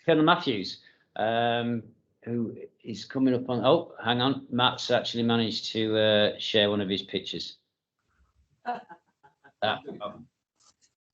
Colonel Matthews, who is coming up on. Oh, hang on, Matt's actually managed to share one of his pictures.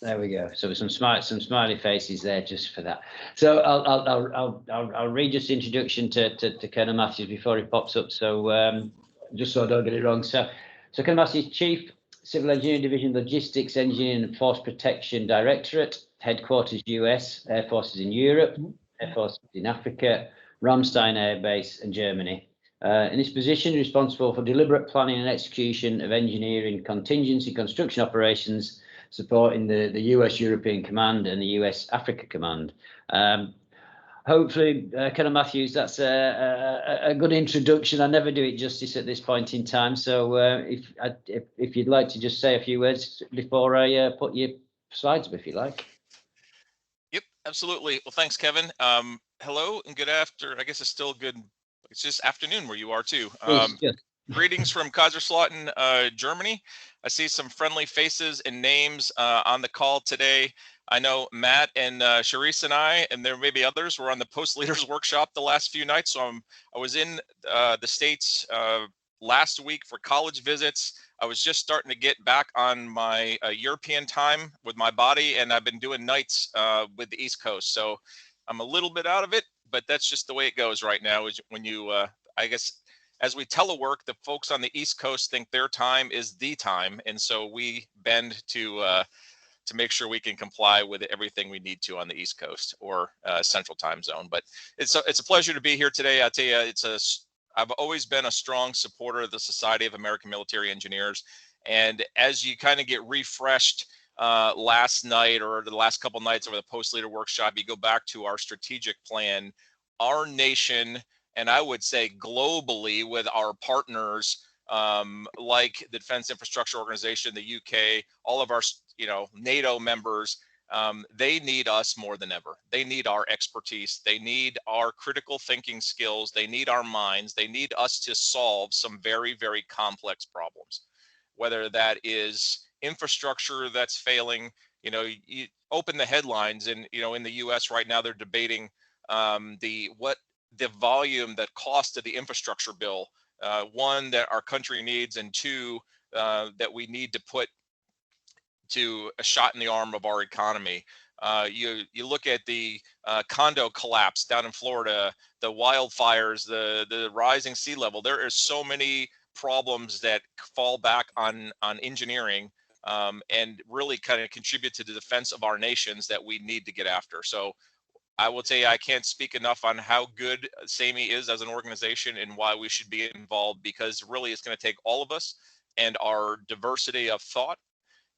There we go. So some smiley faces there just for that. So I'll read just the introduction to Colonel Matthews before he pops up. So just so I don't get it wrong. So Colonel Matthews, Chief Civil Engineering Division, Logistics Engineering and Force Protection Directorate, Headquarters US, Air Forces in Europe, Air Forces in Africa, Ramstein Air Base and Germany. In this position, responsible for deliberate planning and execution of engineering contingency construction operations, supporting the US European Command and the US Africa Command. Hopefully, Colonel Matthews, that's a good introduction. I never do it justice at this point in time. So if you'd like to just say a few words before I put your slides up, if you like. Yep, absolutely. Well, thanks, Kevin. Hello and good after. I guess it's still good. It's just afternoon where you are too. Yes. Greetings from Kaiserslautern, Germany. I see some friendly faces and names on the call today. I know Matt and Charisse and I, and there may be others, were on the Post Leaders Workshop the last few nights. So I was in the States last week for college visits. I was just starting to get back on my European time with my body, and I've been doing nights with the East Coast. So I'm a little bit out of it, but that's just the way it goes right now. Is when you, I guess, as we telework, the folks on the East Coast think their time is the time, and so we bend to make sure we can comply with everything we need to on the East Coast or Central Time Zone. But it's a pleasure to be here today. I tell you, I've always been a strong supporter of the Society of American Military Engineers, and as you kind of get refreshed last night or the last couple nights over the Post Leader Workshop, you go back to our strategic plan. Our nation, and I would say globally, with our partners like the Defense Infrastructure Organization, the UK, all of our NATO members, they need us more than ever. They need our expertise. They need our critical thinking skills. They need our minds. They need us to solve some very, very complex problems, whether that is infrastructure that's failing. You open the headlines, and in the US right now, they're debating the volume, that cost of the infrastructure bill, one, that our country needs, and two, that we need to put to a shot in the arm of our economy. You look at the condo collapse down in Florida, the wildfires, the rising sea level. There are so many problems that fall back on engineering and really kind of contribute to the defense of our nations that we need to get after. So I will tell you, I can't speak enough on how good SAME is as an organization and why we should be involved, because really it's going to take all of us and our diversity of thought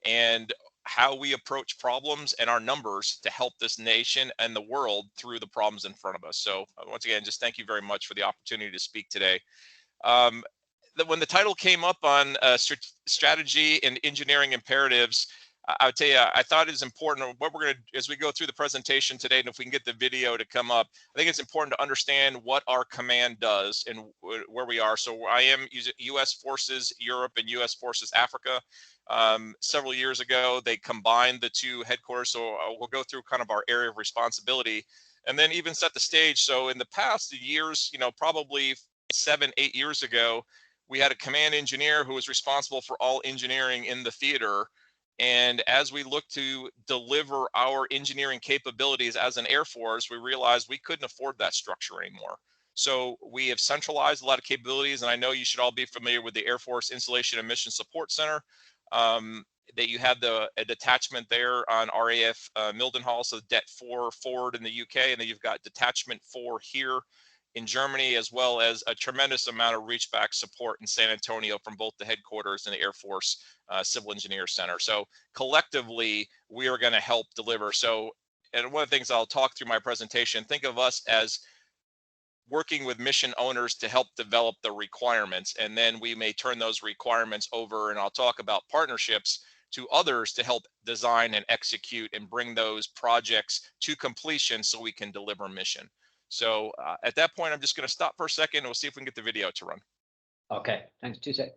and how we approach problems and our numbers to help this nation and the world through the problems in front of us. So once again, just thank you very much for the opportunity to speak today. When the title came up on strategy and engineering imperatives, I would tell you, I thought it is important what we're going to, as we go through the presentation today, and if we can get the video to come up, I think it's important to understand what our command does and where we are. So I am U.S. Forces Europe and U.S. Forces Africa. Several years ago, they combined the two headquarters. So we'll go through kind of our area of responsibility and then even set the stage. So in the past years, probably 7-8 years ago, we had a command engineer who was responsible for all engineering in the theater. And as we look to deliver our engineering capabilities as an Air Force, we realized we couldn't afford that structure anymore. So we have centralized a lot of capabilities, and I know you should all be familiar with the Air Force Installation and Mission Support Center. That you have a detachment there on RAF Mildenhall, so Det 4 forward in the UK, and then you've got Detachment 4 here in Germany, as well as a tremendous amount of reach back support in San Antonio from both the headquarters and the Air Force Civil Engineer Center. So collectively, we are going to help deliver. So, and one of the things I'll talk through my presentation, think of us as working with mission owners to help develop the requirements, and then we may turn those requirements over, and I'll talk about partnerships, to others to help design and execute and bring those projects to completion so we can deliver mission. So at that point, I'm just going to stop for a second and we'll see if we can get the video to run. Okay, thanks. 2 seconds.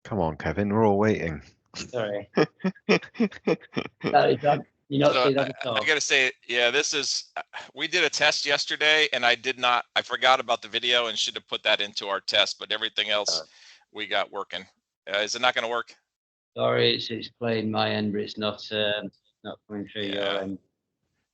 Come on, Kevin, we're all waiting. Sorry. You not So see that at all? I gotta say, yeah, this is, we did a test yesterday and I forgot about the video and should have put that into our test, but everything else we got working. Is it not gonna work? Sorry, it's playing my end, but it's not coming through your end.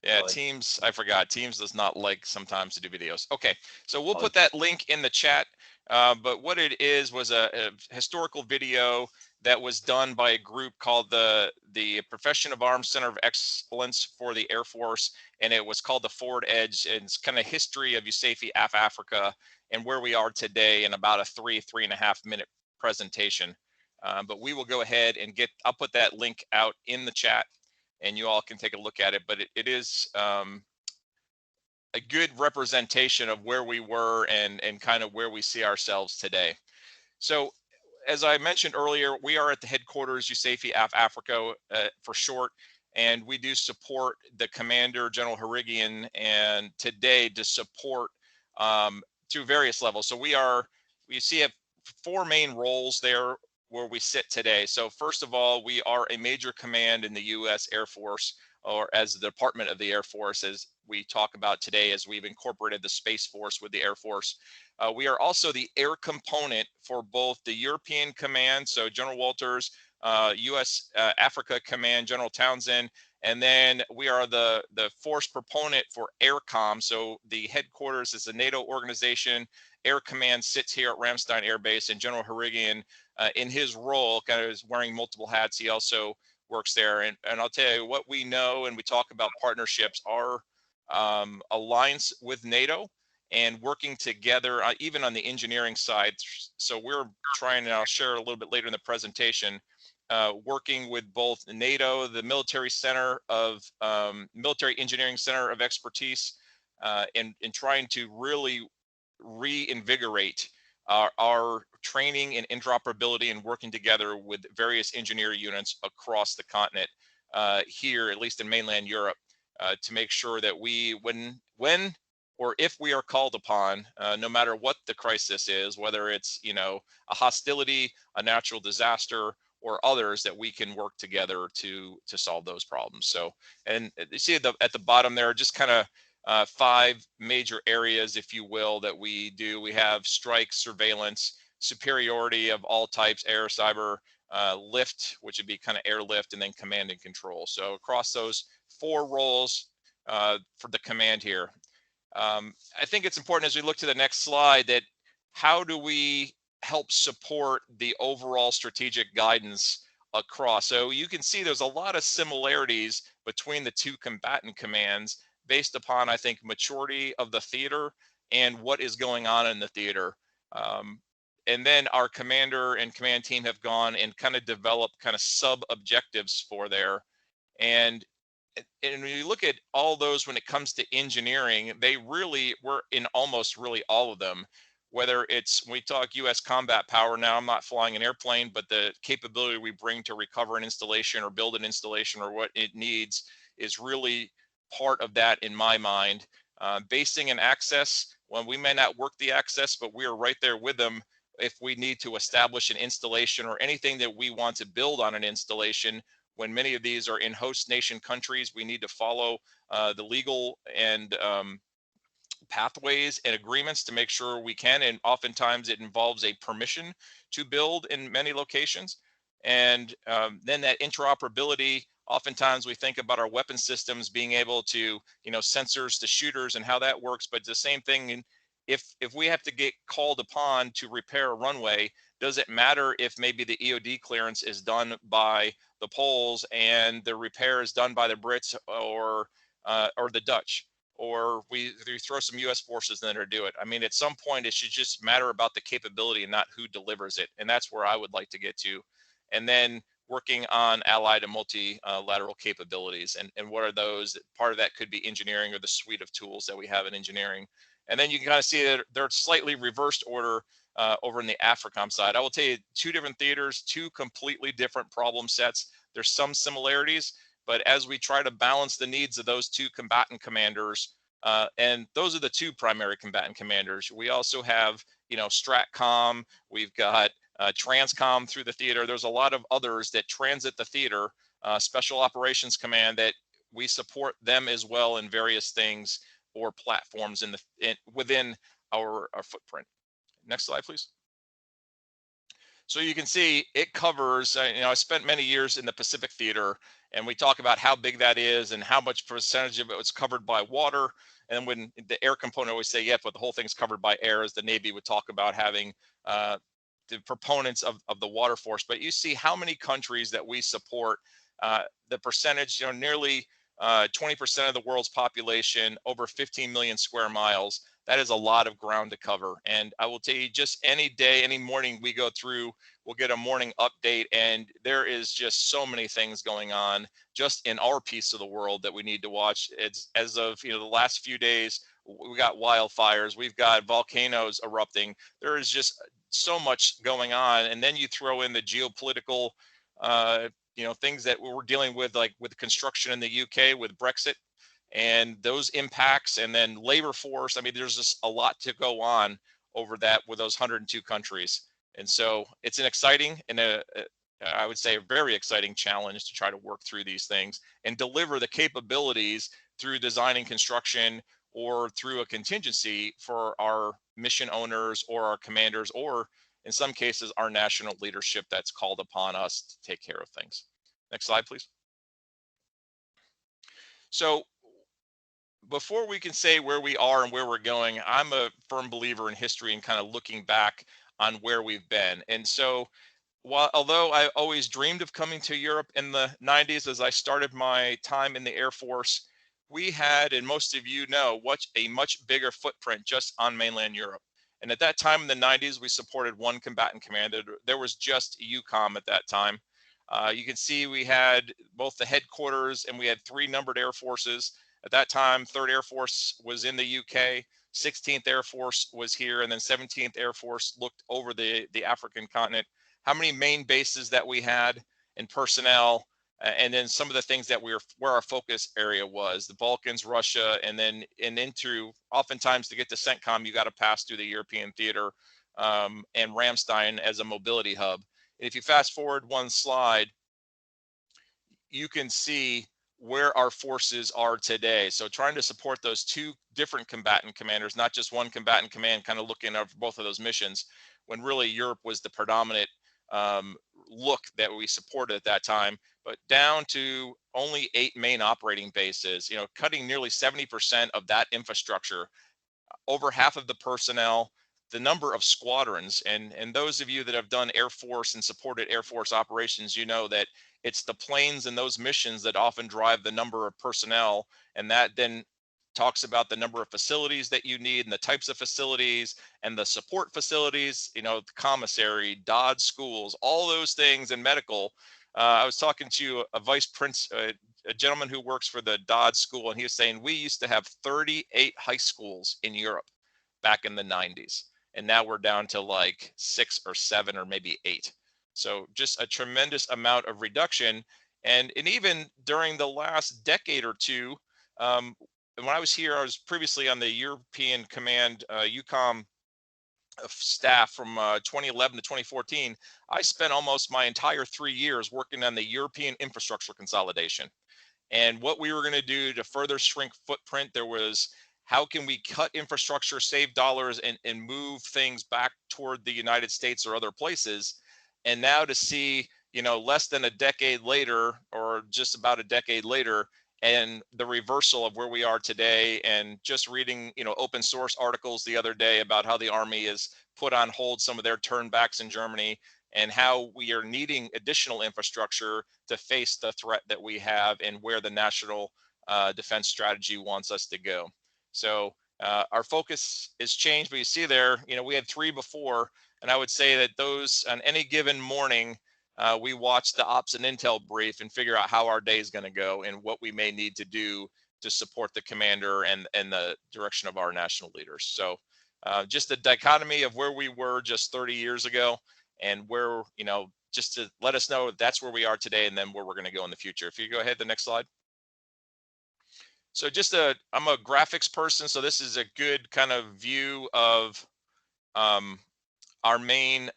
Yeah, Sorry. Teams, I forgot. Teams does not like sometimes to do videos. Okay, so we'll put Apologies. that link in the chat. But what it is was a historical video that was done by a group called the Profession of Arms Center of Excellence for the Air Force, and it was called the Forward Edge. And it's kind of history of USAFE Africa and where we are today in about a 3.5 minute presentation. But we will go ahead and I'll put that link out in the chat, and you all can take a look at it. But it is a good representation of where we were and kind of where we see ourselves today. So as I mentioned earlier, we are at the headquarters, USAFE Africa for short, and we do support the commander, General Harigian, and today to support through various levels. So we see 4 main roles there where we sit today. So first of all, we are a major command in the U.S. Air Force, or as the Department of the Air Force, as we talk about today, as we've incorporated the Space Force with the Air Force. We are also the air component for both the European Command, so General Walters, U.S. Africa Command, General Townsend, and then we are the force proponent for AirCom. So the headquarters is a NATO organization. Air Command sits here at Ramstein Air Base, and General Harigian, in his role, kind of is wearing multiple hats. He also works there. And I'll tell you what we know, and we talk about partnerships, our alliance with NATO and working together, even on the engineering side. So we're trying, and I'll share a little bit later in the presentation, working with both NATO, the Military Engineering Center of Expertise, and trying to really reinvigorate our training and interoperability and working together with various engineer units across the continent, here, at least in mainland Europe, to make sure that we, when or if we are called upon, no matter what the crisis is, whether it's, a hostility, a natural disaster, or others, that we can work together to solve those problems. So, and you see at the bottom there, just kind of 5 major areas, if you will, that we do. We have strike, surveillance, superiority of all types, air, cyber, lift, which would be kind of airlift, and then command and control. So across those 4 roles for the command here. I think it's important as we look to the next slide that how do we help support the overall strategic guidance across. So you can see there's a lot of similarities between the 2 combatant commands based upon, I think, maturity of the theater and what is going on in the theater. And then our commander and command team have gone and kind of developed kind of sub objectives for there. And when you look at all those, when it comes to engineering, they really were in almost really all of them. Whether it's, when we talk U.S. combat power, now I'm not flying an airplane, but the capability we bring to recover an installation or build an installation or what it needs is really part of that in my mind. Basing and access, well, we may not work the access, but we are right there with them if we need to establish an installation or anything that we want to build on an installation. When many of these are in host nation countries, we need to follow the legal and pathways and agreements to make sure we can, and oftentimes it involves a permission to build in many locations. And then that interoperability, oftentimes we think about our weapon systems being able to, sensors to shooters and how that works, but the same thing, if we have to get called upon to repair a runway, does it matter if maybe the EOD clearance is done by the Poles and the repair is done by the Brits or the Dutch? Or we throw some U.S. forces in there to do it. I mean, at some point, it should just matter about the capability and not who delivers it. And that's where I would like to get to. And then working on allied and multilateral capabilities. And what are those? Part of that could be engineering or the suite of tools that we have in engineering. And then you can kind of see that they're slightly reversed order over in the AFRICOM side. I will tell you, 2 different theaters, 2 completely different problem sets. There's some similarities, but as we try to balance the needs of those 2 combatant commanders, and those are the 2 primary combatant commanders. We also have, STRATCOM, we've got Transcom through the theater. There's a lot of others that transit the theater, Special Operations Command, that we support them as well in various things or platforms within our footprint. Next slide, please. So you can see it covers, I spent many years in the Pacific Theater, and we talk about how big that is and how much percentage of it was covered by water. And when the air component always say, yeah, but the whole thing's covered by air, as the Navy would talk about having the proponents of the water force. But you see how many countries that we support, the percentage, nearly 20% of the world's population, over 15 million square miles. That is a lot of ground to cover. And I will tell you, just any day, any morning we go through, we'll get a morning update, and there is just so many things going on just in our piece of the world that we need to watch. It's as of the last few days, we got wildfires, we've got volcanoes erupting. There is just so much going on. And then you throw in the geopolitical things that we're dealing with, like with construction in the UK with Brexit and those impacts, and then labor force. I mean, there's just a lot to go on over that with those 102 countries. And so it's an exciting and I would say a very exciting challenge to try to work through these things and deliver the capabilities through designing construction or through a contingency for our mission owners or our commanders, or in some cases, our national leadership that's called upon us to take care of things. Next slide, please. So before we can say where we are and where we're going, I'm a firm believer in history and kind of looking back on where we've been. And so although I always dreamed of coming to Europe in the 90s, as I started my time in the Air Force, we had, and most of you know, a much bigger footprint just on mainland Europe. And at that time in the 90s, we supported one combatant command. There was just EUCOM at that time. You can see we had both the headquarters and we had 3 numbered air forces. At that time, 3rd Air Force was in the UK, 16th Air Force was here, and then 17th Air Force looked over the African continent. How many main bases that we had and personnel, and then some of the things that where our focus area was, the Balkans, Russia, and then into, oftentimes to get to CENTCOM, you got to pass through the European theater and Ramstein as a mobility hub. And if you fast forward one slide, you can see where our forces are today. So trying to support those 2 different combatant commanders, not just one combatant command, kind of looking at both of those missions, when really Europe was the predominant look that we supported at that time, but down to only 8 main operating bases, cutting nearly 70% of that infrastructure, over half of the personnel, the number of squadrons. And those of you that have done Air Force and supported Air Force operations, you know that it's the planes and those missions that often drive the number of personnel. And that then talks about the number of facilities that you need and the types of facilities and the support facilities, the commissary, DOD schools, all those things, and medical. I was talking to a gentleman who works for the DOD school, and he was saying we used to have 38 high schools in Europe back in the 90s. And now we're down to like 6 or 7 or maybe 8. So just a tremendous amount of reduction. And even during the last decade or two, when I was here, I was previously on the European Command EUCOM staff from 2011 to 2014. I spent almost my entire 3 years working on the European infrastructure consolidation. And what we were going to do to further shrink footprint, there was how can we cut infrastructure, save dollars, and move things back toward the United States or other places. And now to see, less than a decade later, or just about a decade later, and the reversal of where we are today, and just reading, open source articles the other day about how the Army has put on hold some of their turnbacks in Germany, and how we are needing additional infrastructure to face the threat that we have and where the national defense strategy wants us to go. So our focus has changed, but you see there, we had 3 before, and I would say that those, on any given morning, we watch the ops and intel brief and figure out how our day is going to go and what we may need to do to support the commander and the direction of our national leaders. So just the dichotomy of where we were just 30 years ago and where, just to let us know that's where we are today and then where we're going to go in the future. If you go ahead, the next slide. So I'm a graphics person, so this is a good kind of view of our main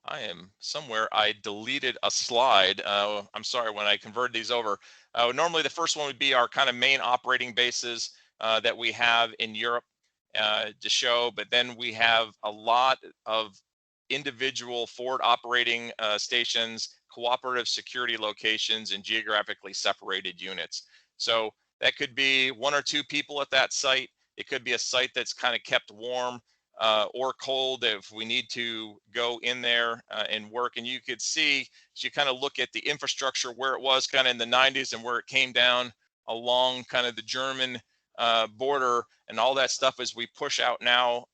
I am somewhere. I deleted a slide. I'm sorry, when I converted these over. Normally, the first one would be our kind of main operating bases that we have in Europe to show, but then we have a lot of individual forward operating stations, cooperative security locations, and geographically separated units. So that could be one or two people at that site. It could be a site that's kind of kept warm or cold if we need to go in there and work. And you could see, as you kind of look at the infrastructure where it was kind of in the 90s and where it came down along kind of the German border and all that stuff as we push out now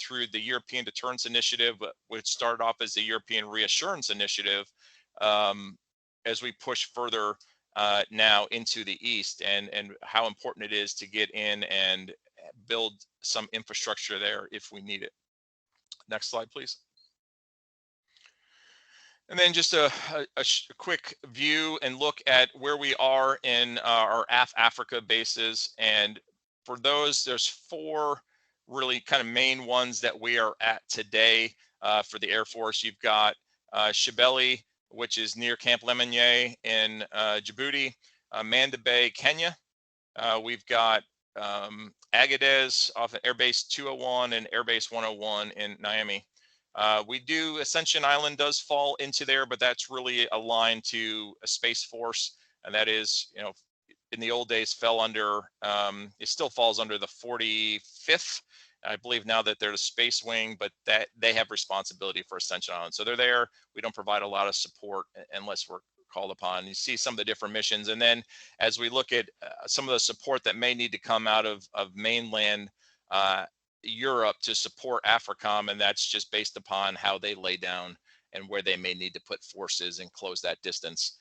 through the European Deterrence Initiative, which started off as the European Reassurance Initiative, as we push further now into the East, and how important it is to get in and build some infrastructure there if we need it. Next slide, please. And then just a quick view and look at where we are in our Africa bases. And for those, there's four really kind of main ones that we are at today for the Air Force. You've got Shebele, which is near Camp Lemonnier in Djibouti, Manda Bay, Kenya. We've got Agadez off of Air Base 201 and Air Base 101 in Niamey. We do, Ascension Island does fall into there, but that's really aligned to a Space Force, and that is, you know, in the old days fell under, it still falls under the 45th. I believe now that they're the Space Wing, but that they have responsibility for Ascension Island. So they're there. We don't provide a lot of support unless we're called upon. You see some of the different missions. And then as we look at some of the support that may need to come out of mainland Europe to support AFRICOM, and that's just based upon how they lay down and where they may need to put forces and close that distance.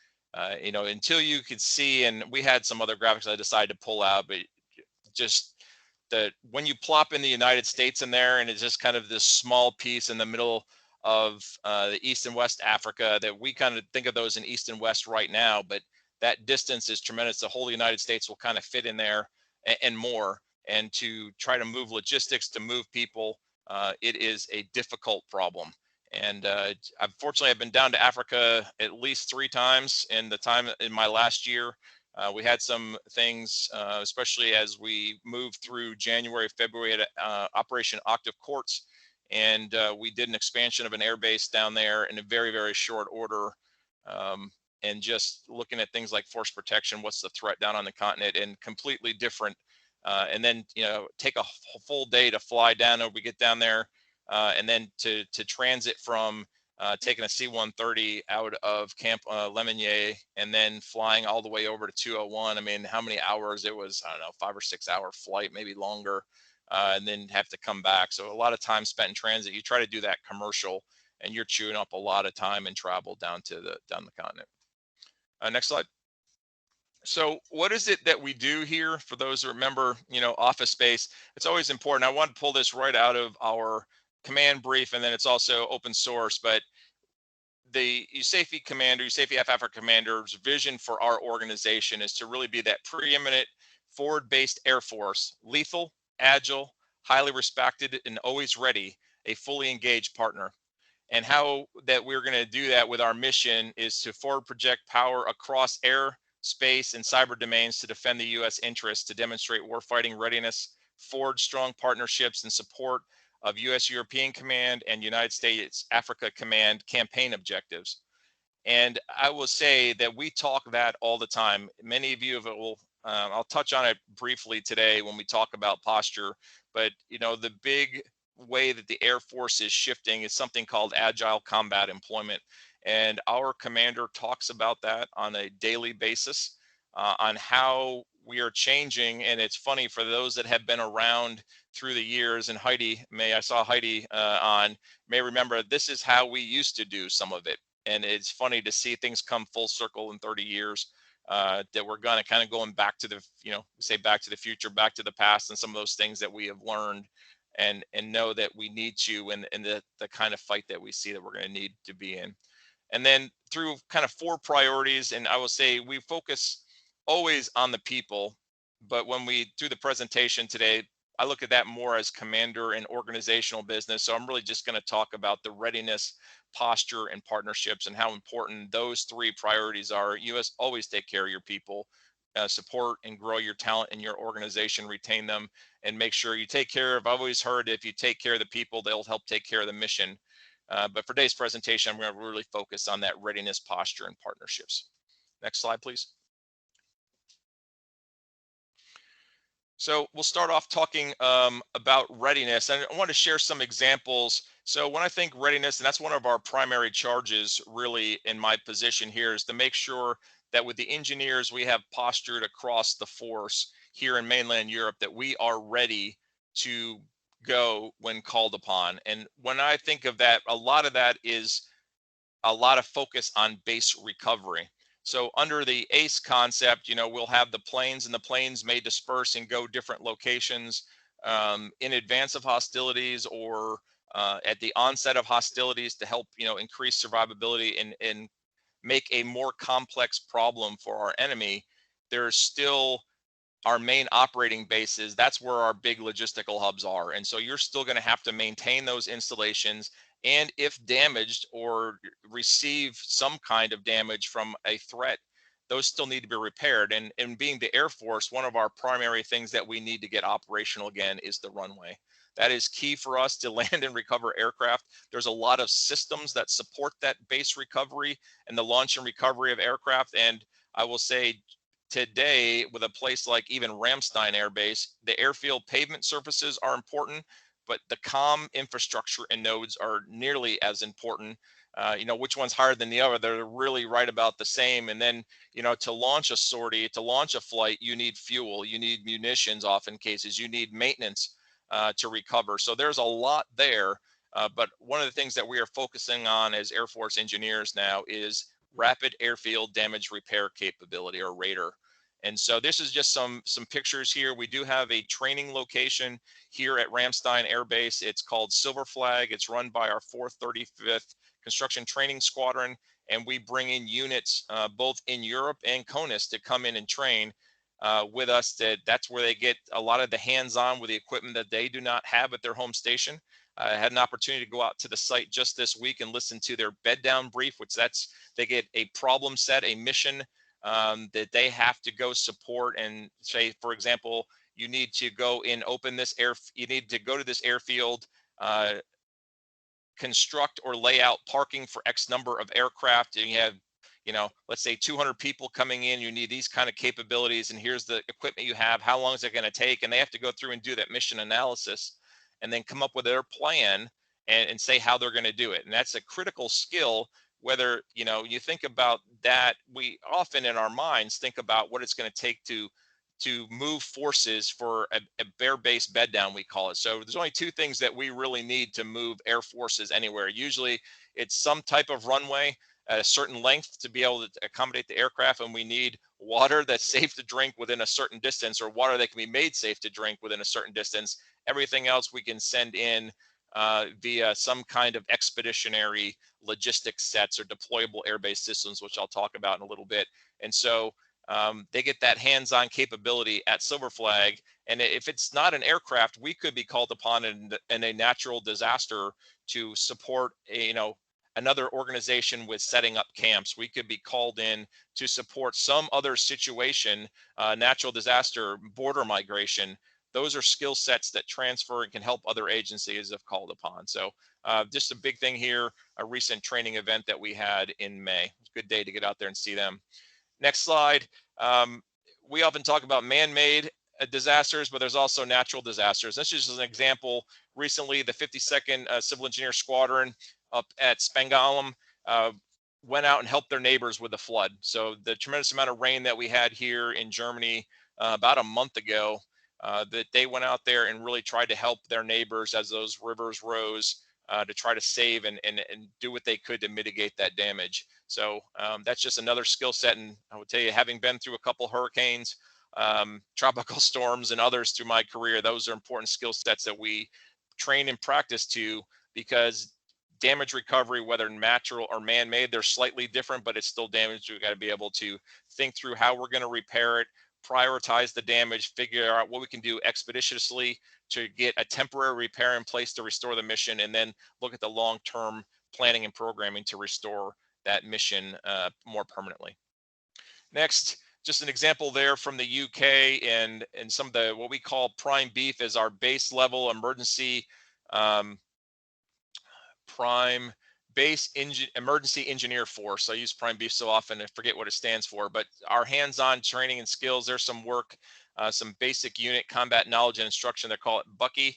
You know, until you could see, and we had some other graphics I decided to pull out, but just when you plop in the United States in there, and it's just kind of this small piece in the middle of the East and West Africa, that we kind of think of those in East and West right now, but that distance is tremendous. The whole United States will kind of fit in there and more. And to try to move logistics, to move people, it is a difficult problem. And unfortunately, I've been down to Africa at least 3 times in the time in my last year. We had some things, especially as we moved through January, February at Operation Octave Quartz. And we did an expansion of an air base down there in a very, very short order. And just looking at things like force protection, what's the threat down on the continent, and completely different. And then, you know, take a full day to fly down over, we get down there, and then to transit from taking a C-130 out of Camp Lemonnier and then flying all the way over to 201. I mean, how many hours? It was, I don't know, 5 or 6 hour flight, maybe longer, and then have to come back. So a lot of time spent in transit. You try to do that commercial, and you're chewing up a lot of time and travel down the continent. Next slide. So what is it that we do here? For those who remember, you know, Office Space, it's always important. I want to pull this right out of our command brief, and then it's also open source, but the USAFE commander, USAFE Africa commander's vision for our organization is to really be that preeminent forward-based Air Force, lethal, agile, highly respected, and always ready, a fully engaged partner. And how that we're going to do that with our mission is to forward project power across air, space, and cyber domains to defend the U.S. interests, to demonstrate warfighting readiness, forge strong partnerships and support of U.S. European Command and United States Africa Command campaign objectives. And I will say that we talk that all the time. Many of you will, I'll touch on it briefly today when we talk about posture, but you know, the big way that the Air Force is shifting is something called agile combat employment. And our commander talks about that on a daily basis, on how we are changing. And it's funny for those that have been around through the years, and Heidi, I saw Heidi on, may remember, this is how we used to do some of it. And it's funny to see things come full circle in 30 years, that we're going to kind of going back to the, you know, say back to the future, back to the past, and some of those things that we have learned, and know that we need to, and the kind of fight that we see that we're going to need to be in. And then through kind of 4 priorities, and I will say we focus always on the people, but when we do the presentation today, I look at that more as commander and organizational business. So I'm really just going to talk about the readiness, posture, and partnerships, and how important those three priorities are. You always take care of your people, support and grow your talent in your organization, retain them, and make sure you take care of. I've always heard if you take care of the people, they'll help take care of the mission. But for today's presentation, I'm going to really focus on that readiness, posture, and partnerships. Next slide, please. So we'll start off talking about readiness. And I want to share some examples. So when I think readiness, and that's one of our primary charges really in my position here, is to make sure that with the engineers we have postured across the force here in mainland Europe, that we are ready to go when called upon. And when I think of that, a lot of that is a lot of focus on base recovery. So under the ACE concept, you know, we'll have the planes, and the planes may disperse and go different locations in advance of hostilities, or at the onset of hostilities, to help, you know, increase survivability and make a more complex problem for our enemy. There's still our main operating bases. That's where our big logistical hubs are. And so you're still going to have to maintain those installations. And if damaged or receive some kind of damage from a threat, those still need to be repaired. And being the Air Force, one of our primary things that we need to get operational again is the runway. That is key for us to land and recover aircraft. There's a lot of systems that support that base recovery and the launch and recovery of aircraft. And I will say, today, with a place like even Ramstein Air Base, the airfield pavement surfaces are important, but the comm infrastructure and nodes are nearly as important. You know, which one's higher than the other? They're really right about the same. And then, you know, to launch a sortie, to launch a flight, you need fuel, you need munitions, often cases, you need maintenance to recover. So there's a lot there. But one of the things that we are focusing on as Air Force engineers now is rapid airfield damage repair capability, or RADAR. And so this is just some pictures here. We do have a training location here at Ramstein Air Base. It's called Silver Flag. It's run by our 435th Construction Training Squadron, and we bring in units both in Europe and CONUS to come in and train with us. That's where they get a lot of the hands-on with the equipment that they do not have at their home station. I had an opportunity to go out to the site just this week and listen to their bed down brief, which they get a problem set, a mission that they have to go support, and say, for example, you need to go and open this you need to go to this airfield, construct or lay out parking for X number of aircraft, and you have, you know, let's say 200 people coming in, you need these kind of capabilities, and here's the equipment you have, how long is it going to take? And they have to go through and do that mission analysis and then come up with their plan and say how they're going to do it. And that's a critical skill. Whether, you know, you think about that, we often in our minds think about what it's going to take to move forces for a bare-based bed down, we call it. So there's only two things that we really need to move air forces anywhere. Usually it's some type of runway at a certain length to be able to accommodate the aircraft, and we need water that's safe to drink within a certain distance, or water that can be made safe to drink within a certain distance. Everything else we can send in via some kind of expeditionary logistics sets or deployable air-based systems, which I'll talk about in a little bit. And so they get that hands-on capability at Silver Flag. And if it's not an aircraft, we could be called upon in a natural disaster to support another organization with setting up camps. We could be called in to support some other situation, natural disaster, border migration. Those are skill sets that transfer and can help other agencies if called upon. So just a big thing here, a recent training event that we had in May. It was a good day to get out there and see them. Next slide. We often talk about man-made disasters, but there's also natural disasters. This is just an example. Recently, the 52nd Civil Engineer Squadron up at Spangalum went out and helped their neighbors with the flood. So the tremendous amount of rain that we had here in Germany about a month ago, that they went out there and really tried to help their neighbors as those rivers rose to try to save and do what they could to mitigate that damage. So that's just another skill set. And I would tell you, having been through a couple hurricanes, tropical storms, and others through my career, those are important skill sets that we train and practice to, because damage recovery, whether natural or man-made, they're slightly different, but it's still damage. We've got to be able to think through how we're going to repair it, prioritize the damage, figure out what we can do expeditiously to get a temporary repair in place to restore the mission, and then look at the long-term planning and programming to restore that mission more permanently. Next, just an example there from the UK and some of the what we call prime beef is our base level emergency prime base emergency engineer force. I use prime beef so often I forget what it stands for, but our hands-on training and skills, there's some work, some basic unit combat knowledge and instruction. They call it Bucky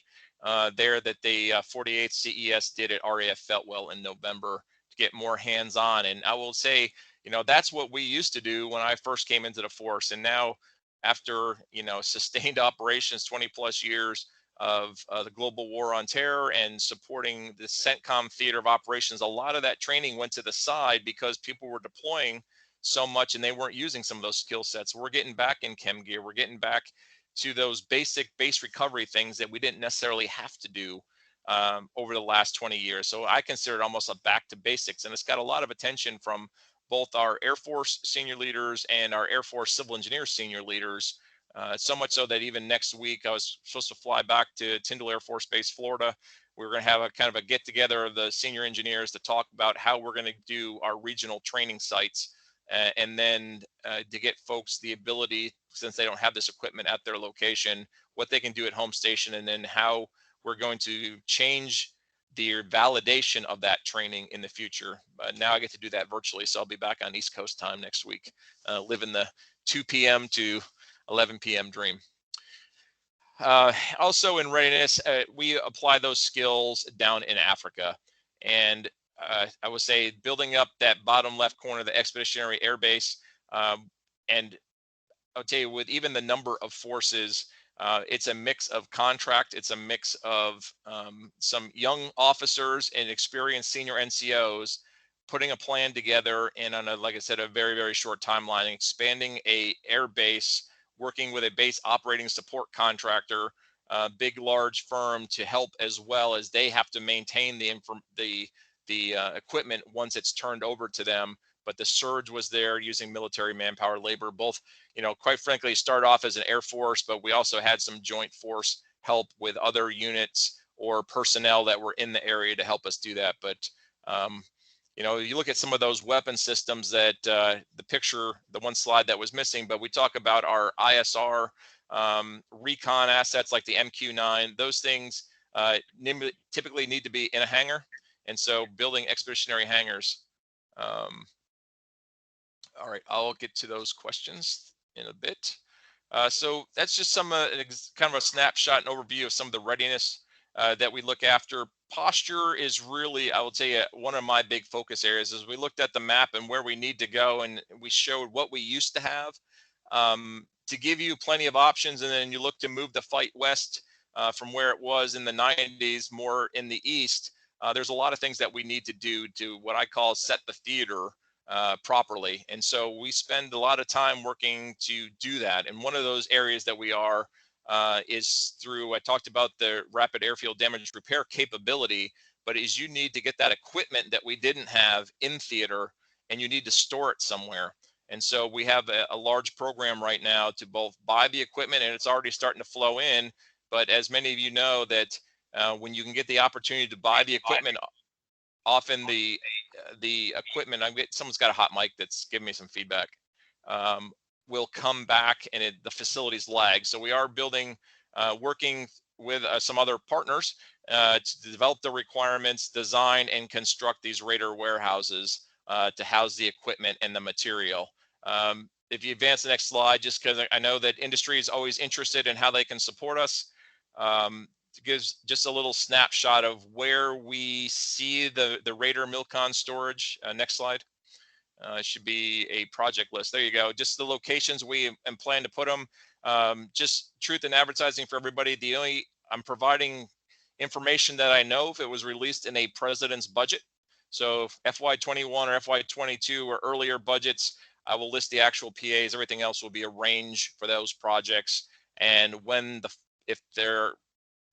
there that the 48th CES did at RAF Feltwell in November to get more hands-on. And I will say, you know, that's what we used to do when I first came into the force. And now after, you know, sustained operations, 20 plus years of the global war on terror and supporting the CENTCOM theater of operations, a lot of that training went to the side because people were deploying so much and they weren't using some of those skill sets. We're getting back in chem gear. We're getting back to those basic base recovery things that we didn't necessarily have to do over the last 20 years. So I consider it almost a back to basics, and it's got a lot of attention from both our Air Force senior leaders and our Air Force civil engineers senior leaders. So much so that even next week, I was supposed to fly back to Tyndall Air Force Base, Florida. We were going to have a kind of a get together of the senior engineers to talk about how we're going to do our regional training sites. And then to get folks the ability, since they don't have this equipment at their location, what they can do at home station, and then how we're going to change the validation of that training in the future. Now I get to do that virtually, so I'll be back on East Coast time next week, living the 2 p.m. to 11 p.m. dream. Also in readiness, we apply those skills down in Africa. And I would say building up that bottom left corner, the Expeditionary Air Base. And I'll tell you, with even the number of forces, it's a mix of contract. It's a mix of some young officers and experienced senior NCOs putting a plan together and on a, like I said, a very, very short timeline, expanding a air base, working with a base operating support contractor, big, large firm to help, as well as they have to maintain the equipment once it's turned over to them. But the surge was there using military manpower, labor, both, you know, quite frankly, start off as an Air Force, but we also had some joint force help with other units or personnel that were in the area to help us do that. But, you know, you look at some of those weapon systems that the picture, the one slide that was missing, but we talk about our ISR recon assets like the MQ-9, those things typically need to be in a hangar. And so building expeditionary hangars. All right, I'll get to those questions in a bit. So that's just some kind of a snapshot and overview of some of the readiness that we look after. Posture is really, I would say, one of my big focus areas. As we looked at the map and where we need to go, and we showed what we used to have to give you plenty of options, and then you look to move the fight west from where it was in the 90s, more in the east. There's a lot of things that we need to do to what I call set the theater properly. And so we spend a lot of time working to do that. And one of those areas that we are is through, I talked about the rapid airfield damage repair capability, but is you need to get that equipment that we didn't have in theater, and you need to store it somewhere. And so we have a large program right now to both buy the equipment, and it's already starting to flow in. But as many of you know, that when you can get the opportunity to buy the equipment, often the equipment, someone's got a hot mic that's giving me some feedback, will come back, and the facilities lag. So we are building, working with some other partners to develop the requirements, design and construct these Raider warehouses to house the equipment and the material. If you advance the next slide, just because I know that industry is always interested in how they can support us. It gives just a little snapshot of where we see the Raider Milcon storage. Next slide. It should be a project list. There you go. Just the locations we plan to put them. Just truth in advertising for everybody. I'm providing information that I know if it was released in a president's budget. So FY21 or FY22 or earlier budgets, I will list the actual PAs. Everything else will be a range for those projects. And if they're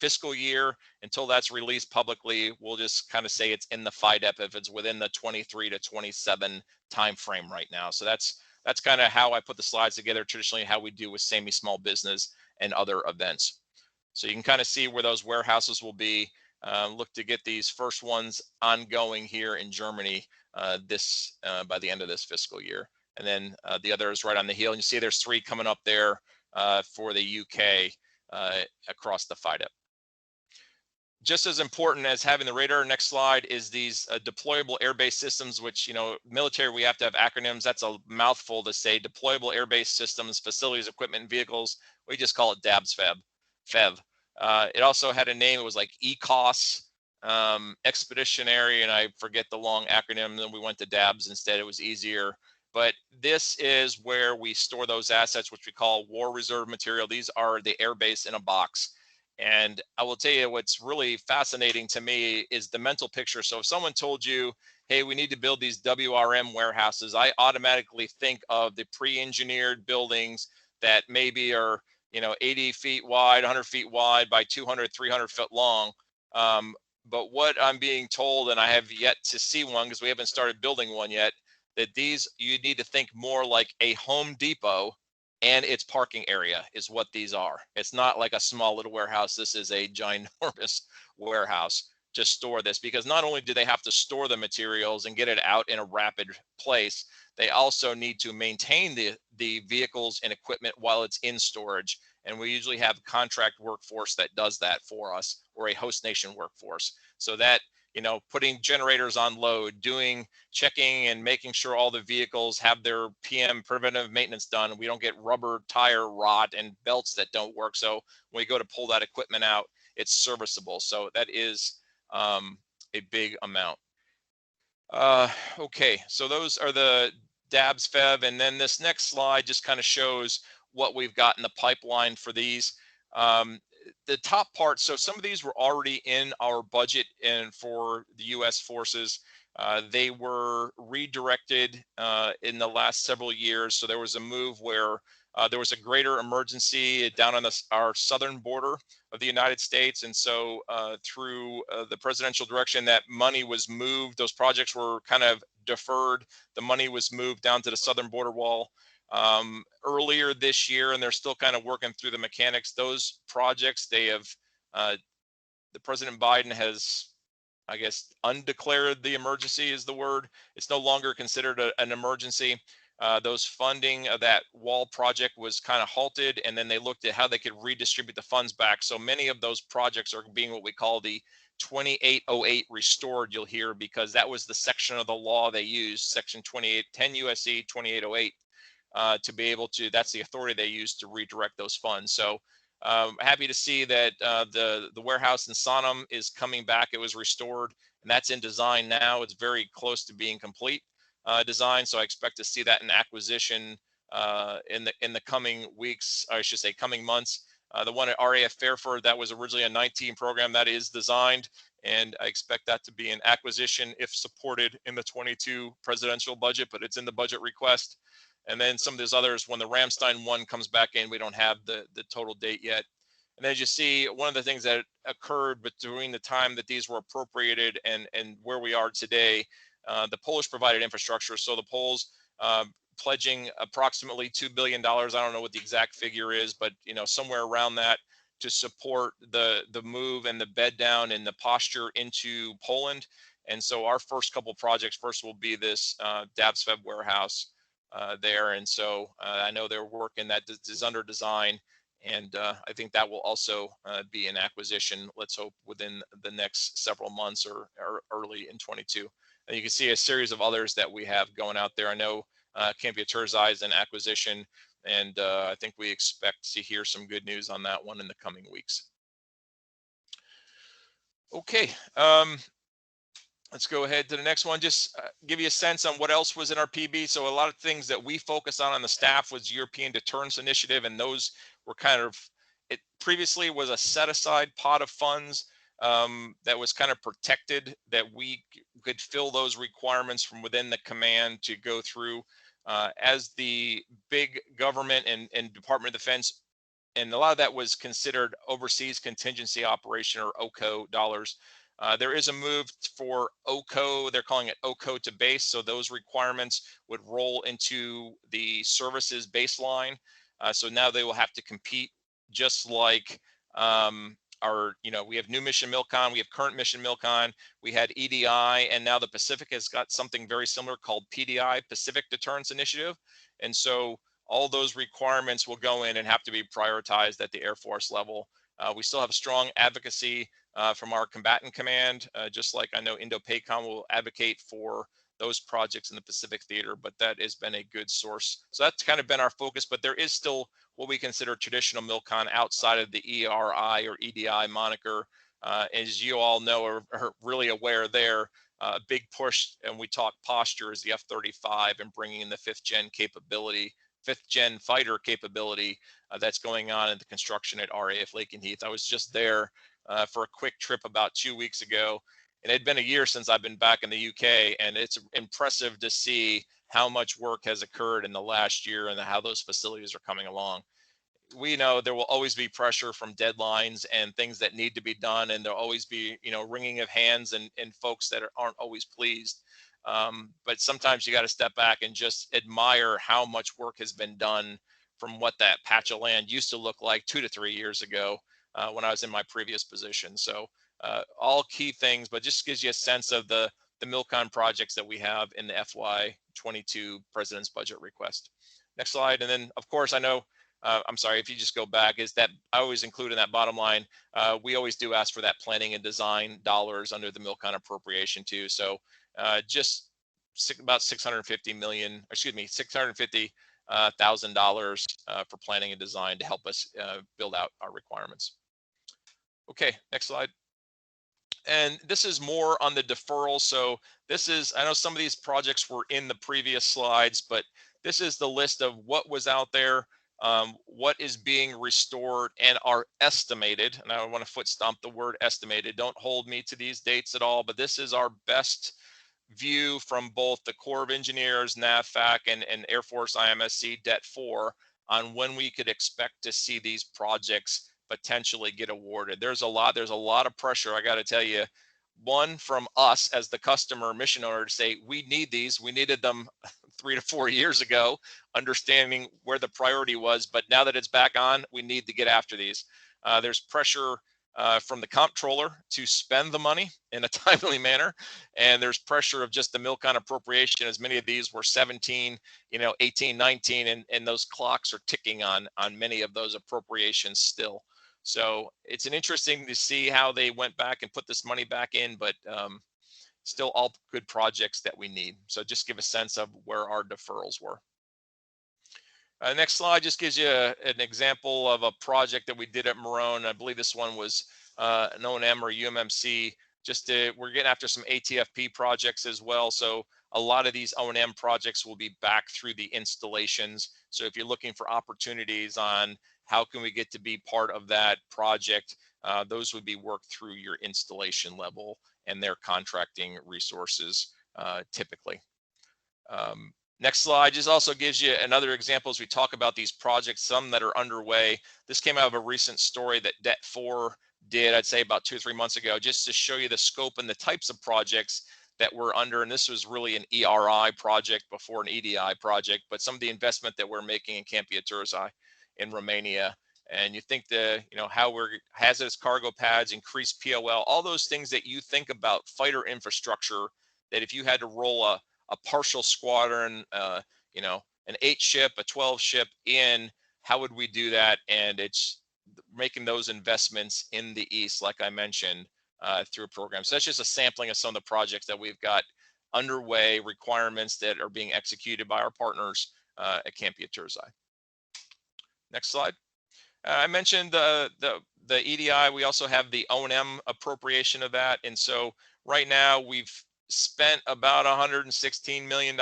fiscal year, until that's released publicly, we'll just kind of say it's in the FYDP if it's within the 23 to 27 time frame right now. So that's that's kind of how I put the slides together, traditionally how we do with SAMI Small Business and other events. So you can kind of see where those warehouses will be. Look to get these first ones ongoing here in Germany by the end of this fiscal year. And then the others right on the heel. And you see there's 3 coming up there for the UK across the FIDIP. Just as important as having the radar, next slide, is these deployable air-based systems, which, you know, military, we have to have acronyms. That's a mouthful to say. Deployable air-based systems, facilities, equipment, and vehicles. We just call it DABS-FEV. It also had a name. It was like ECOS, Expeditionary, and I forget the long acronym. Then we went to DABS instead. It was easier. But this is where we store those assets, which we call war reserve material. These are the airbase in a box. And I will tell you what's really fascinating to me is the mental picture. So if someone told you, hey, we need to build these WRM warehouses, I automatically think of the pre-engineered buildings that maybe are, you know, 80 feet wide, 100 feet wide by 200, 300 foot long. But what I'm being told, and I have yet to see one because we haven't started building one yet, that these, you need to think more like a Home Depot and its parking area is what these are. It's not like a small little warehouse. This is a ginormous warehouse to store this, because not only do they have to store the materials and get it out in a rapid place, they also need to maintain the vehicles and equipment while it's in storage. And we usually have a contract workforce that does that for us, or a host nation workforce. So that, you know, putting generators on load, checking and making sure all the vehicles have their PM, preventive maintenance, done. We don't get rubber tire rot and belts that don't work. So when we go to pull that equipment out, it's serviceable. So that is a big amount. Okay, so those are the DABS-FEV. And then this next slide just kind of shows what we've got in the pipeline for these. The top part, so some of these were already in our budget and for the U.S. forces. They were redirected in the last several years. So there was a move where there was a greater emergency down on our southern border of the United States. And so through the presidential direction, that money was moved. Those projects were kind of deferred. The money was moved down to the southern border wall earlier this year, and they're still kind of working through the mechanics. Those projects, they have, the President Biden has, I guess, undeclared the emergency is the word. It's no longer considered an emergency. Those funding of that wall project was kind of halted, and then they looked at how they could redistribute the funds back. So many of those projects are being what we call the 2808 restored, you'll hear, because that was the section of the law they used, section 10 U.S.C. 2808. To be able to, that's the authority they use to redirect those funds. So happy to see that the warehouse in Sonham is coming back. It was restored, and that's in design now. It's very close to being complete design. So I expect to see that in acquisition in the coming weeks, or I should say coming months. The one at RAF Fairford, that was originally a 19 program, that is designed, and I expect that to be an acquisition if supported in the 22 presidential budget, but it's in the budget request. And then some of those others, when the Ramstein one comes back in, we don't have the total date yet. And as you see, one of the things that occurred between the time that these were appropriated and where we are today, the Polish provided infrastructure. So the Poles pledging approximately $2 billion. I don't know what the exact figure is, but you know, somewhere around that, to support the move and the bed down and the posture into Poland. And so our first couple projects, first will be this DABS-FEV warehouse there. And so I know they're working, that is under design, and I think that will also be an acquisition, let's hope within the next several months or early in 22. And you can see a series of others that we have going out there. I know Campia Turzai is an acquisition, and I think we expect to hear some good news on that one in the coming weeks. Okay. Let's go ahead to the next one. Just give you a sense on what else was in our PB. So a lot of things that we focus on the staff was European Deterrence Initiative, and those were kind of, it previously was a set aside pot of funds that was kind of protected, that we could fill those requirements from within the command to go through as the big government and Department of Defense. And a lot of that was considered overseas contingency operation, or OCO dollars. There is a move for OCO. They're calling it OCO to base. So those requirements would roll into the services baseline. So now they will have to compete just like we have new mission MILCON, we have current mission MILCON, we had EDI, and now the Pacific has got something very similar called PDI, Pacific Deterrence Initiative. And so all those requirements will go in and have to be prioritized at the Air Force level. We still have a strong advocacy from our combatant command, just like I know Indo-PACOM will advocate for those projects in the Pacific Theater, but that has been a good source. So that's kind of been our focus, but there is still what we consider traditional MILCON outside of the ERI or EDI moniker. As you all know, or are really aware there, a big push, and we talk posture, is the F-35 and bringing in the fifth gen fighter capability that's going on in the construction at RAF Lakenheath. I was just there for a quick trip about 2 weeks ago, and it had been a year since I've been back in the UK, and it's impressive to see how much work has occurred in the last year and how those facilities are coming along. We know there will always be pressure from deadlines and things that need to be done, and there'll always be, wringing of hands and folks that aren't always pleased. But sometimes you got to step back and just admire how much work has been done from what that patch of land used to look like 2 to 3 years ago when I was in my previous position. So all key things, but just gives you a sense of the MILCON projects that we have in the FY22 President's Budget Request. Next slide. And then, of course, I know, I'm sorry, if you just go back, is that I always include in that bottom line, we always do ask for that planning and design dollars under the MILCON appropriation too. So just about $650,000 for planning and design to help us build out our requirements. Okay, next slide. And this is more on the deferral. So this is, I know some of these projects were in the previous slides, but this is the list of what was out there, what is being restored and are estimated. And I want to foot stomp the word estimated. Don't hold me to these dates at all, but this is our best view from both the Corps of Engineers, NAVFAC, and Air Force IMSC Det 4 on when we could expect to see these projects potentially get awarded. There's a lot of pressure, I got to tell you. One, from us as the customer mission owner to say, we need these. We needed them 3 to 4 years ago, understanding where the priority was. But now that it's back on, we need to get after these. There's pressure from the comptroller to spend the money in a timely manner. And there's pressure of just the MILCON appropriation, as many of these were 17, 18, 19, and those clocks are ticking on many of those appropriations still. So it's an interesting to see how they went back and put this money back in, but still all good projects that we need. So just give a sense of where our deferrals were. Next slide just gives you an example of a project that we did at Morone. I believe this one was an O&M or UMMC. We're getting after some ATFP projects as well. So a lot of these O&M projects will be back through the installations. So if you're looking for opportunities on how can we get to be part of that project, those would be worked through your installation level and their contracting resources typically. Next slide just also gives you another example as we talk about these projects, some that are underway. This came out of a recent story that Det 4 did, I'd say about 2 or 3 months ago, just to show you the scope and the types of projects that we're under. And this was really an ERI project before an EDI project, but some of the investment that we're making in Câmpia Turzai in Romania. And you think how we're hazardous cargo pads, increased POL, all those things that you think about fighter infrastructure, that if you had to roll a partial squadron, an 8 ship, a 12 ship in, how would we do that? And it's making those investments in the East, like I mentioned, through a program. So that's just a sampling of some of the projects that we've got underway, requirements that are being executed by our partners at Câmpia Turzai. Next slide. I mentioned the EDI. We also have the O&M appropriation of that. And so right now we've spent about $116 million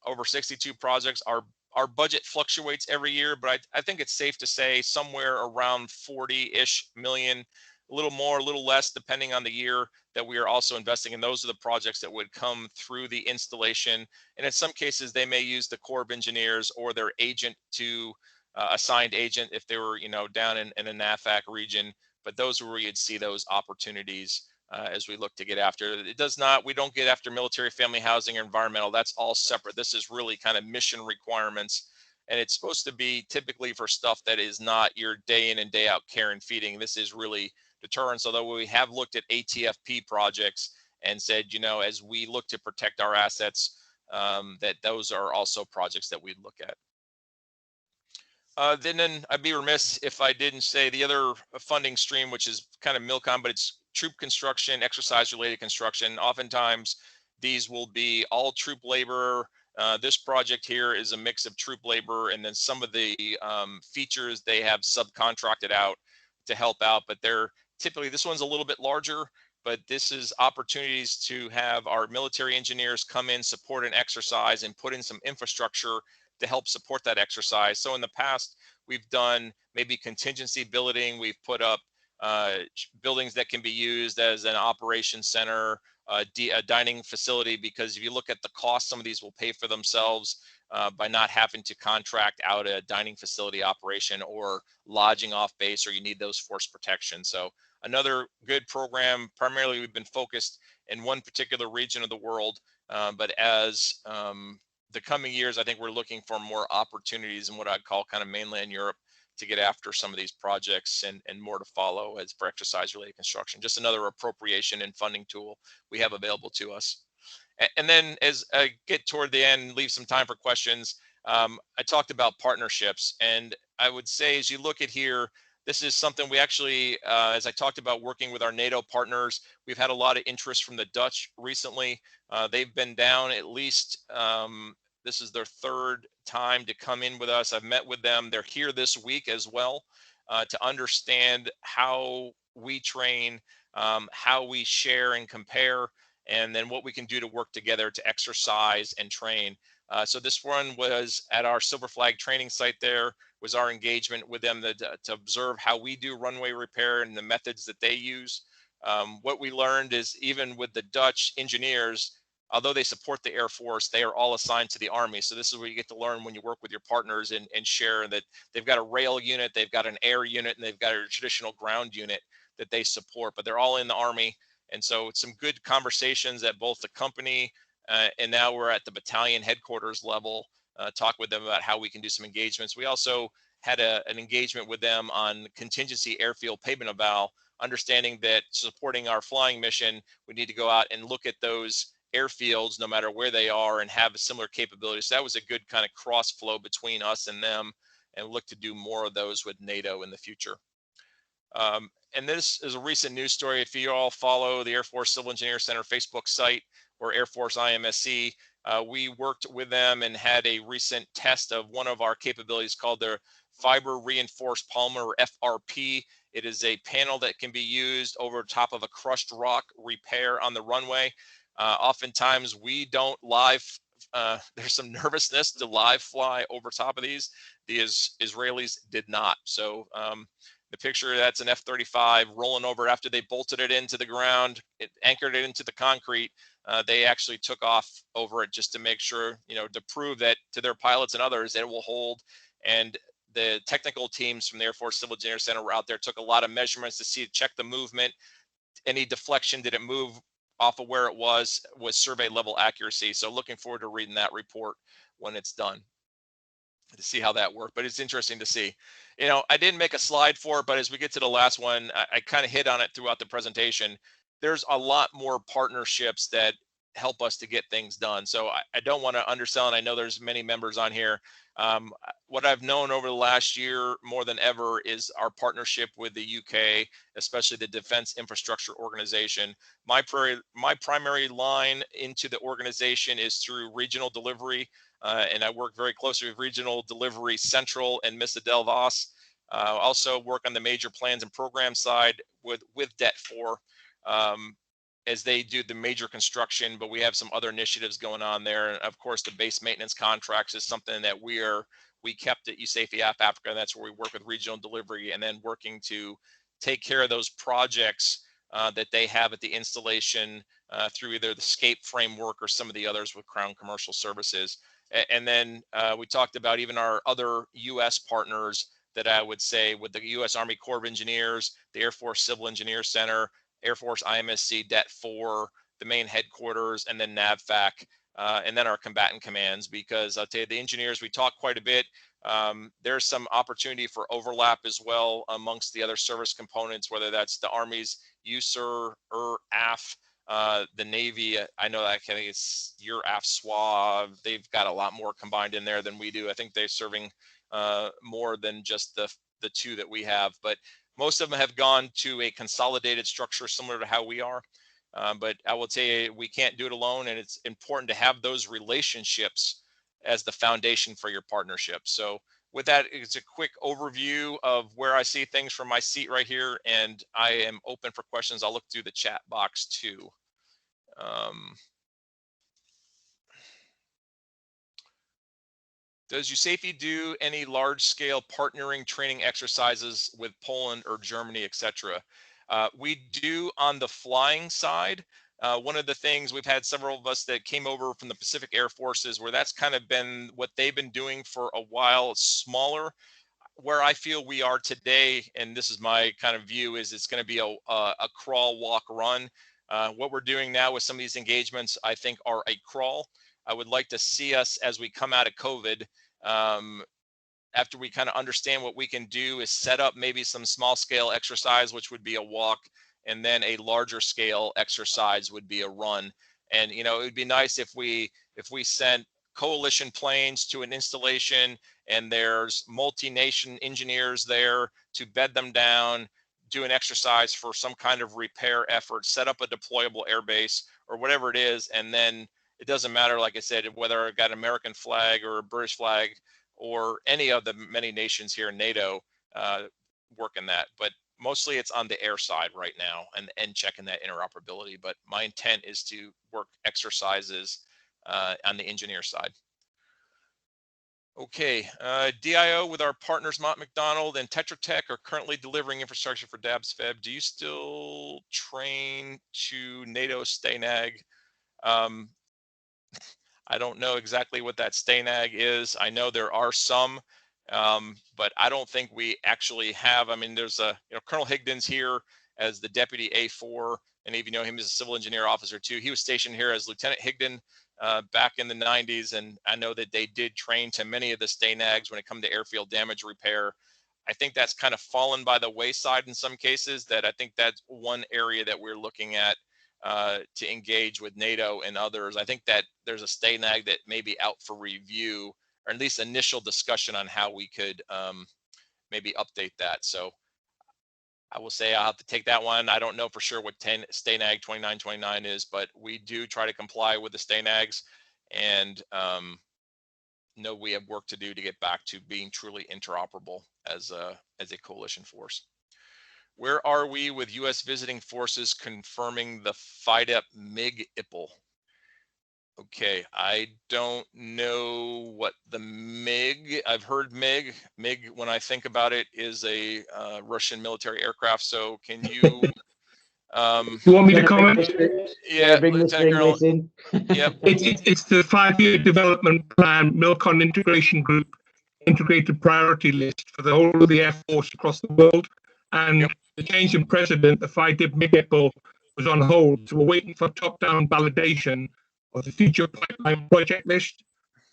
over 62 projects. Our budget fluctuates every year, but I think it's safe to say somewhere around 40-ish million, a little more, a little less, depending on the year, that we are also investing in. Those are the projects that would come through the installation. And in some cases, they may use the Corps of Engineers or their agent to assigned agent if they were, down in a NAVFAC region. but those are where you'd see those opportunities as we look to get after. It does not, we don't get after military family housing or environmental. That's all separate. This is really kind of mission requirements. And it's supposed to be typically for stuff that is not your day in and day out care and feeding. This is really deterrence. Although we have looked at ATFP projects and said, you know, as we look to protect our assets, that those are also projects that we'd look at. Then I'd be remiss if I didn't say the other funding stream, which is kind of MILCON, but it's troop construction, exercise related construction. Oftentimes these will be all troop labor. This project here is a mix of troop labor, and then some of the features they have subcontracted out to help out, but they're typically, this one's a little bit larger, but this is opportunities to have our military engineers come in, support an exercise, and put in some infrastructure to help support that exercise. So in the past, we've done maybe contingency building. We've put up buildings that can be used as an operations center, a dining facility, because if you look at the cost, some of these will pay for themselves by not having to contract out a dining facility operation or lodging off base, or you need those force protection. So another good program. Primarily, we've been focused in one particular region of the world, but as the coming years, I think we're looking for more opportunities in what I'd call kind of mainland Europe to get after some of these projects, and more to follow as for exercise related construction. Just another appropriation and funding tool we have available to us. And then as I get toward the end, leave some time for questions. I talked about partnerships, and I would say as you look at here, this is something we actually, as I talked about working with our NATO partners, we've had a lot of interest from the Dutch recently. They've been down at least, this is their third time to come in with us. I've met with them. They're here this week as well to understand how we train, how we share and compare, and then what we can do to work together to exercise and train. So this one was at our Silver Flag training site. There was our engagement with them to observe how we do runway repair and the methods that they use. What we learned is even with the Dutch engineers, although they support the Air Force, they are all assigned to the Army. So this is where you get to learn when you work with your partners and share that they've got a rail unit, they've got an air unit, and they've got a traditional ground unit that they support, but they're all in the Army. And so it's some good conversations at both the company and now we're at the battalion headquarters level, talk with them about how we can do some engagements. We also had an engagement with them on contingency airfield pavement eval, understanding that supporting our flying mission, we need to go out and look at those airfields no matter where they are and have a similar capability. So that was a good kind of cross flow between us and them, and look to do more of those with NATO in the future. And this is a recent news story. If you all follow the Air Force Civil Engineer Center Facebook site or Air Force IMSC, we worked with them and had a recent test of one of our capabilities called the Fiber Reinforced Polymer, or FRP. It is a panel that can be used over top of a crushed rock repair on the runway. Oftentimes we don't live, there's some nervousness to live fly over top of these. The Israelis did not. So the picture, that's an F-35 rolling over after they bolted it into the ground, anchored it into the concrete. They actually took off over it just to make sure, you know, to prove that to their pilots and others that it will hold. And the technical teams from the Air Force Civil Engineer Center were out there, took a lot of measurements to check the movement, any deflection, did it move off of where it was survey level accuracy. So looking forward to reading that report when it's done to see how that worked. But it's interesting to see. You know, I didn't make a slide for it, but as we get to the last one, I kind of hit on it throughout the presentation. There's a lot more partnerships that help us to get things done. So I don't want to undersell, and I know there's many members on here. What I've known over the last year more than ever is our partnership with the UK, especially the Defense Infrastructure Organization. My primary line into the organization is through regional delivery, and I work very closely with Regional Delivery Central and Mr. Del Vos. Also work on the major plans and program side with DET4. As they do the major construction, but we have some other initiatives going on there. And of course, the base maintenance contracts is something that we kept at USAFE Africa, and that's where we work with regional delivery, and then working to take care of those projects that they have at the installation through either the SCAPE framework or some of the others with Crown Commercial Services. And then we talked about even our other U.S. partners that I would say with the U.S. Army Corps of Engineers, the Air Force Civil Engineer Center, Air Force IMSC Det 4, the main headquarters, and then NAVFAC, and then our combatant commands, because I'll tell you, the engineers, we talk quite a bit. There's some opportunity for overlap as well amongst the other service components, whether that's the Army's USER, AF, the Navy. I know that I think it's your AF SWA. They've got a lot more combined in there than we do. I think they're serving more than just the two that we have, but most of them have gone to a consolidated structure similar to how we are. But I will tell you, we can't do it alone, and it's important to have those relationships as the foundation for your partnership. So with that, it's a quick overview of where I see things from my seat right here, and I am open for questions. I'll look through the chat box too. Does USAFE do any large-scale partnering training exercises with Poland or Germany, etc.? We do on the flying side. One of the things, we've had several of us that came over from the Pacific Air Forces, where that's kind of been what they've been doing for a while. It's smaller. Where I feel we are today, and this is my kind of view, is it's going to be a crawl, walk, run. What we're doing now with some of these engagements, I think, are a crawl. I would like to see us, as we come out of COVID, after we kind of understand what we can do, is set up maybe some small scale exercise, which would be a walk, and then a larger scale exercise would be a run. And it would be nice if we sent coalition planes to an installation and there's multi-nation engineers there to bed them down, do an exercise for some kind of repair effort, set up a deployable airbase or whatever it is. And then it doesn't matter, like I said, whether I got an American flag or a British flag or any of the many nations here in NATO working that. But mostly it's on the air side right now and checking that interoperability. But my intent is to work exercises on the engineer side. Okay, DIO with our partners Mott MacDonald and Tetra Tech are currently delivering infrastructure for DABS-FEB. Do you still train to NATO STANAG? I don't know exactly what that STANAG is. I know there are some, but I don't think we actually have. I mean, there's Colonel Higdon's here as the deputy A4, and if you know him as a civil engineer officer too. He was stationed here as Lieutenant Higdon back in the 90s, and I know that they did train to many of the STANAGs when it comes to airfield damage repair. I think that's kind of fallen by the wayside in some cases. That I think that's one area that we're looking at to engage with NATO and others. I think that there's a STANAG that may be out for review, or at least initial discussion on how we could maybe update that. So I will say I'll have to take that one. I don't know for sure what STANAG 2929 is, but we do try to comply with the STANAGs, and know we have work to do to get back to being truly interoperable as a coalition force. Where are we with U.S. visiting forces confirming the FIDEP MiG IPL? Okay, I don't know what the MiG, I've heard MiG. MiG, when I think about it, is a Russian military aircraft. So can you? You want me to comment? Yeah, bring Lieutenant Colonel. this in. Yep. It's the 5-year development plan, MILCON integration group, integrated priority list for the whole of the Air Force across the world. And Yep. the change in precedent, the FIDIP MIG-IPL was on hold. So we're waiting for top-down validation of the future pipeline project list.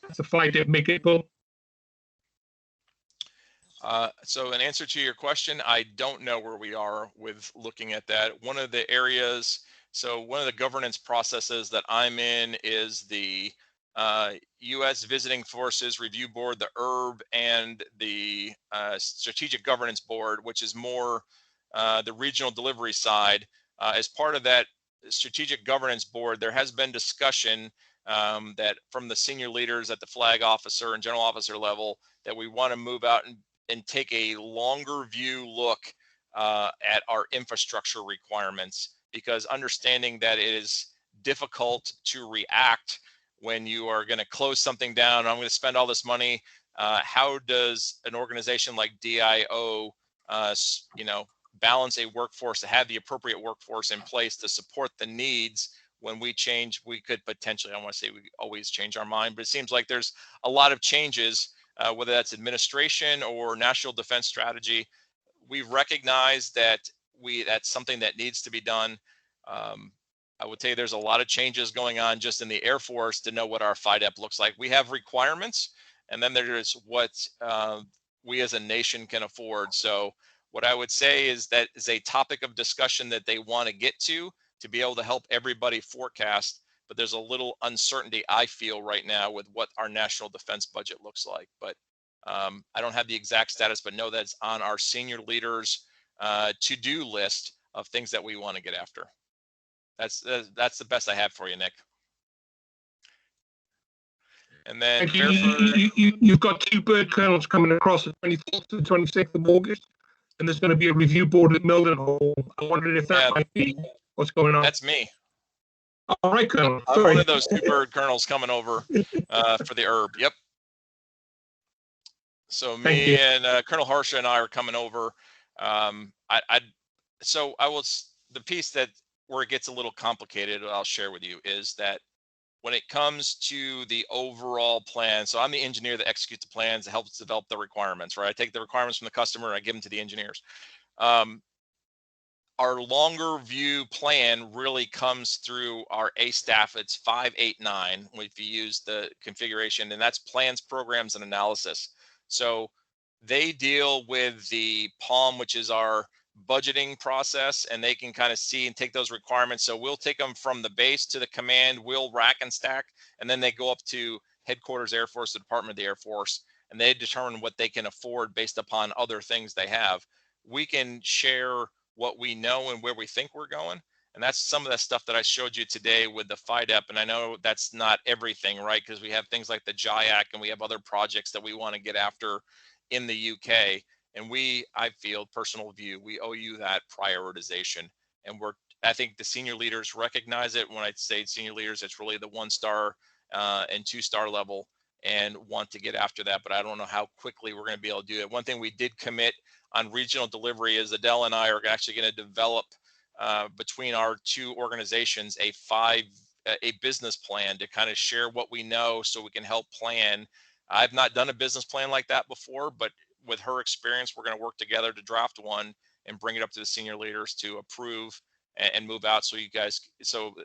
That's the FIDIP MIG-IPL. So in answer to your question, I don't know where we are with looking at that. One of the areas, so one of the governance processes that I'm in is the U.S. Visiting Forces Review Board, the ERB, and the Strategic Governance Board, which is more the regional delivery side. As part of that Strategic Governance Board, there has been discussion that from the senior leaders at the flag officer and general officer level that we want to move out and take a longer view look at our infrastructure requirements, because understanding that it is difficult to react when you are going to close something down. I'm going to spend all this money. How does an organization like DIO, balance a workforce to have the appropriate workforce in place to support the needs when we change? We could potentially, I don't want to say we always change our mind, but it seems like there's a lot of changes whether that's administration or national defense strategy. We recognize that that's something that needs to be done. I would tell you there's a lot of changes going on just in the Air Force to know what our FIDEP looks like. We have requirements, and then there's what we as a nation can afford. So what I would say is that is a topic of discussion that they want to get to be able to help everybody forecast. But there's a little uncertainty, I feel, right now with what our national defense budget looks like. But I don't have the exact status, but know that's on our senior leaders' to-do list of things that we want to get after. That's the best I have for you, Nick. And then you've got 2 bird kernels coming across the 24th to the 26th of August, and there's going to be a review board at Mildenhall. I wondered if that might be what's going on. That's me. All right, Colonel. I'm one of those 2 bird kernels coming over for the herb. Yep. So me and Colonel Harsha and I are coming over. The piece that where it gets a little complicated, I'll share with you, is that when it comes to the overall plan, so I'm the engineer that executes the plans, that helps develop the requirements, right? I take the requirements from the customer, I give them to the engineers. Our longer view plan really comes through our A staff. It's 589 if you use the configuration, and that's plans, programs, and analysis. So they deal with the PALM, which is our budgeting process, and they can kind of see and take those requirements. So we'll take them from the base to the command, we'll rack and stack, and then they go up to headquarters Air Force, the Department of the Air Force, and they determine what they can afford based upon other things they have. We can share what we know and where we think we're going. And that's some of the stuff that I showed you today with the FIDEP. And I know that's not everything, right? Because we have things like the JIAC and we have other projects that we want to get after in the UK. And I feel, personal view, we owe you that prioritization. And I think the senior leaders recognize it. When I say senior leaders, it's really the 1-star and 2-star level and want to get after that. But I don't know how quickly we're going to be able to do it. One thing we did commit on regional delivery is Adele and I are actually going to develop between our 2 organizations a business plan to kind of share what we know so we can help plan. I've not done a business plan like that before, but with her experience, we're going to work together to draft one and bring it up to the senior leaders to approve and move out, so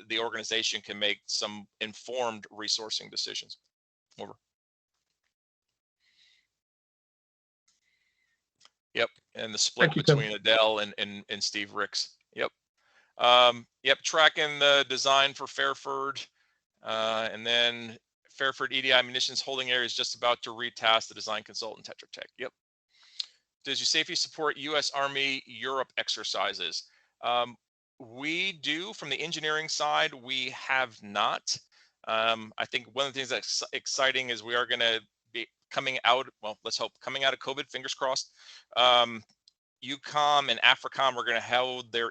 the organization can make some informed resourcing decisions. Over. Yep, and the split between Adele and Steve Ricks. Yep. Tracking the design for Fairford, and then Fairford EDI munitions holding area is just about to retask the design consultant Tetra Tech. Yep. Does USAFE support U.S. Army Europe exercises? We do. From the engineering side, we have not. I think one of the things that's exciting is we are going to be coming out, well, let's hope, coming out of COVID, fingers crossed. EUCOM and AFRICOM are going to hold their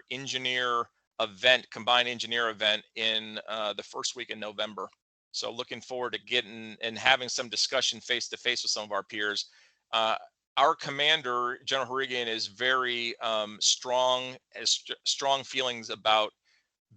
combined engineer event in the first week in November. So looking forward to getting and having some discussion face-to-face with some of our peers. Our commander, General Harrigan, is very strong feelings about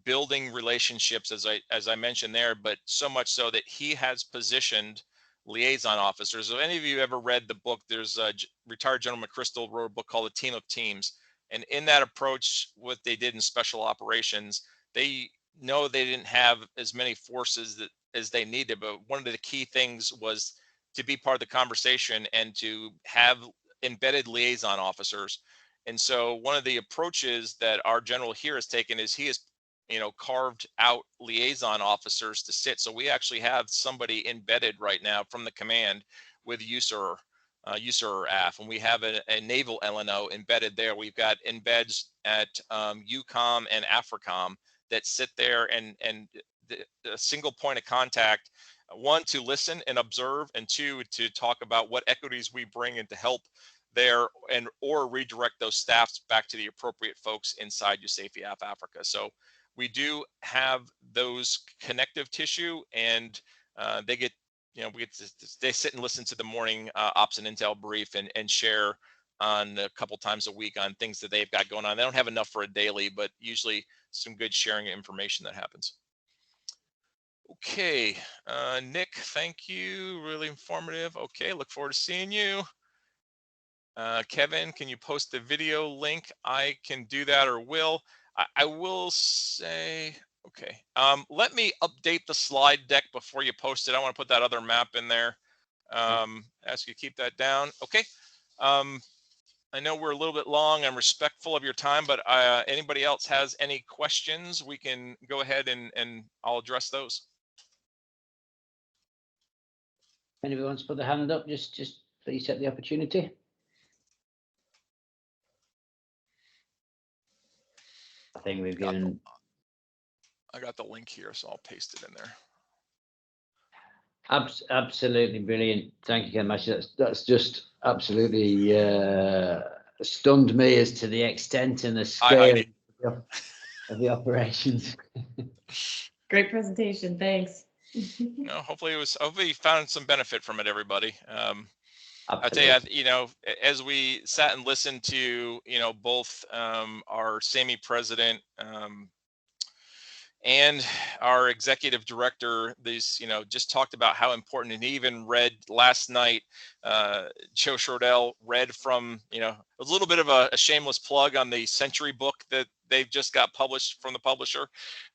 building relationships, as I mentioned there, but so much so that he has positioned liaison officers. If any of you ever read the book, there's retired General McChrystal wrote a book called A Team of Teams. And in that approach, what they did in special operations, they know they didn't have as many forces as they needed, but one of the key things was to be part of the conversation and to have embedded liaison officers. And so one of the approaches that our general here has taken is he has, carved out liaison officers to sit. So we actually have somebody embedded right now from the command with USER AF, and we have a naval LNO embedded there. We've got embeds at EUCOM and AFRICOM that sit there and a single point of contact, 1, to listen and observe, and 2, to talk about what equities we bring in to help there or redirect those staffs back to the appropriate folks inside USAFE Africa. So we do have those connective tissue, and they get, they sit and listen to the morning ops and intel brief and share on a couple times a week on things that they've got going on. They don't have enough for a daily, but usually some good sharing of information that happens. Okay, Nick, thank you. Really informative. Okay, look forward to seeing you. Kevin, can you post the video link? I can do that or will. I will say, okay. Let me update the slide deck before you post it. I want to put that other map in there. Ask you to keep that down. Okay. I know we're a little bit long. I'm respectful of your time, but anybody else has any questions, we can go ahead and I'll address those. Anybody wants to put their hand up? Just please take the opportunity. I think we've given. I got the link here, so I'll paste it in there. Absolutely brilliant. Thank you, Ken Massey. That's just absolutely stunned me as to the extent and the scale of the operations. Great presentation. Thanks. No, hopefully you found some benefit from it, everybody. I'll tell Absolutely. you, as we sat and listened to, both our SAMI president and our executive director, these, just talked about how important, and he even read last night, Joe Shordell read from, a little bit of a shameless plug on the Century book that they've just got published from the publisher,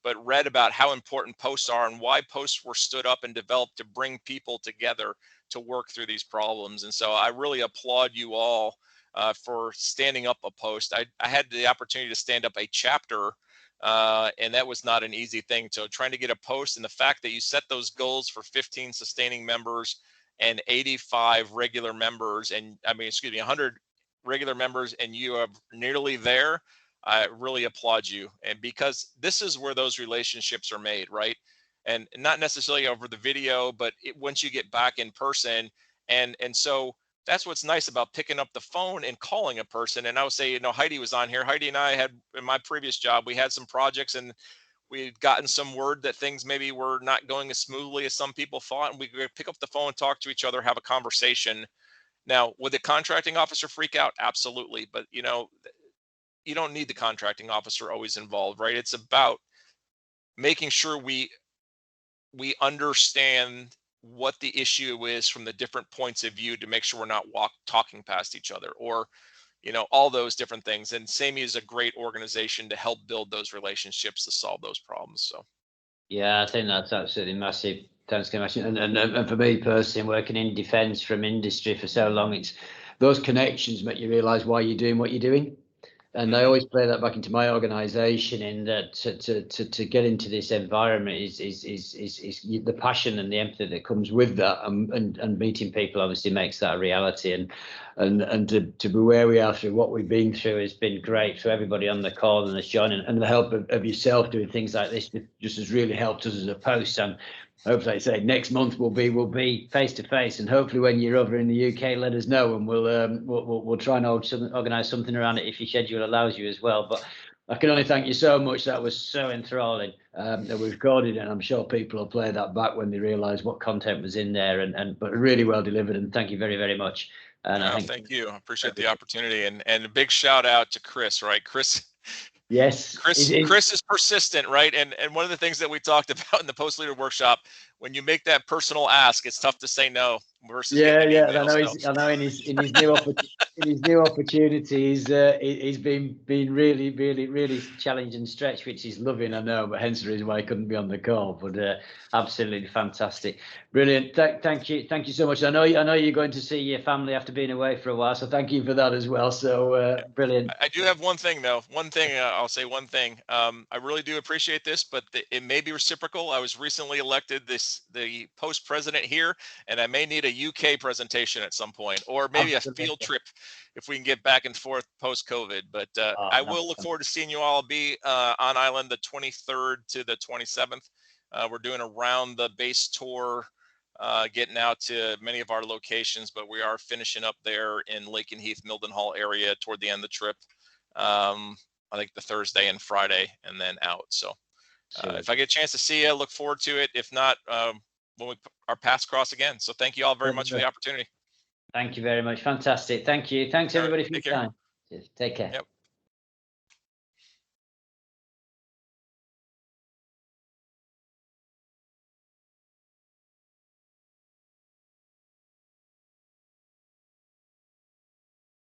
but read about how important posts are and why posts were stood up and developed to bring people together to work through these problems. And so I really applaud you all for standing up a post. I had the opportunity to stand up a chapter, and that was not an easy thing. So trying to get a post, and the fact that you set those goals for 15 sustaining members and 85 regular members, and 100 regular members, and you are nearly there, I really applaud you. And because this is where those relationships are made, right? And not necessarily over the video, but once you get back in person. And so that's what's nice about picking up the phone and calling a person. And I would say, Heidi was on here. Heidi and I had, in my previous job, we had some projects and we'd gotten some word that things maybe were not going as smoothly as some people thought. And we could pick up the phone, talk to each other, have a conversation. Now, would the contracting officer freak out? Absolutely. But, you don't need the contracting officer always involved, right? It's about making sure we understand what the issue is from the different points of view to make sure we're not talking past each other, or all those different things. And SAMI is a great organization to help build those relationships to solve those problems. So yeah, I think that's absolutely massive. Thanks, Ken Massey. And for me personally, working in defence from industry for so long, it's those connections make you realise why you're doing what you're doing. And I always play that back into my organisation, in that to get into this environment is the passion and the empathy that comes with that, and meeting people obviously makes that a reality, and to be where we are through what we've been through has been great for everybody on the call and that's joining, and the help of yourself doing things like this just has really helped us as a post. And hopefully, like I say, next month we'll be face to face, and hopefully when you're over in the UK, let us know, and we'll try and organise something around it if your schedule allows you as well. But I can only thank you so much. That was so enthralling. That we've recorded it, and I'm sure people will play that back when they realise what content was in there, but really well delivered. And thank you very, very much. And thank you. I appreciate the opportunity, and a big shout out to Chris. Right, Chris. Yes, Chris is persistent, right? And one of the things that we talked about in the post leader workshop, when you make that personal ask, it's tough to say no versus yeah. email, I know in his new opportunities, he's been really challenged and stretched, which he's loving, I know, but hence the reason why he couldn't be on the call. But absolutely fantastic, brilliant. Thank you so much. I know you're going to see your family after being away for a while, so thank you for that as well. So brilliant. I do have one thing though. I'll say one thing. I really do appreciate this, but it may be reciprocal. I was recently elected the post president here, and I may need a UK presentation at some point, or maybe Absolutely. a field trip if we can get back and forth post COVID. But I will look forward to seeing you all. I'll be on island the 23rd to the 27th. We're doing a round the base tour, getting out to many of our locations, but we are finishing up there in Lakenheath, Mildenhall area toward the end of the trip. I think the Thursday and Friday, and then out. So if I get a chance to see you, look forward to it. If not, when our paths cross again. So thank you all very much for the opportunity. Thank you very much. Fantastic. Thank you. Thanks everybody for your time. Take care. Yep.